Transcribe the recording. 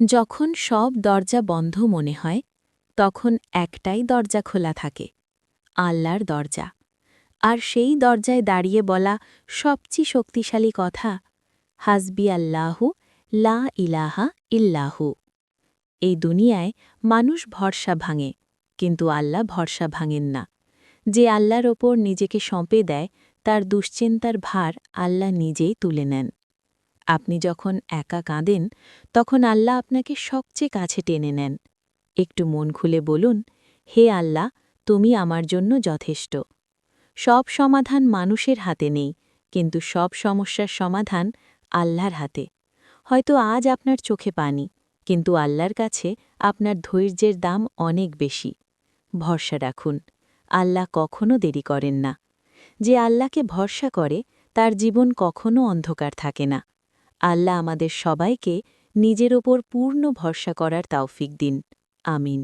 যখন সব দরজা বন্ধ মনে হয় তখন একটাই দরজা খোলা থাকে, আল্লাহর দরজা। আর সেই দরজায় দাঁড়িয়ে বলা সবচেয়ে শক্তিশালী কথা, হাসবি আল্লাহু লা ইলাহা ইল্লাহু। এই দুনিয়ায় মানুষ ভরসা ভাঙে, কিন্তু আল্লাহ ভরসা ভাঙেন না। যে আল্লাহর ওপর নিজেকে সঁপে দেয় তার দুশ্চিন্তার ভার আল্লাহ নিজেই তুলে নেন। আপনি যখন একা কাঁদেন তখন আল্লাহ আপনাকে সবচেয়ে কাছে টেনে নেন। একটু মন খুলে বলুন, হে আল্লাহ, তুমি আমার জন্য যথেষ্ট। সব সমাধান মানুষের হাতে নেই, কিন্তু সব সমস্যার সমাধান আল্লাহর হাতে। হয়তো আজ আপনার চোখে পানি, কিন্তু আল্লাহর কাছে আপনার ধৈর্যের দাম অনেক বেশি। ভরসা রাখুন, আল্লাহ কখনো দেরি করেন না। যে আল্লাহকে ভরসা করে তার জীবন কখনো অন্ধকার থাকে না। আল্লাহ আমাদের সবাইকে নিজের ওপর পূর্ণ ভরসা করার তৌফিক দিন। আমিন।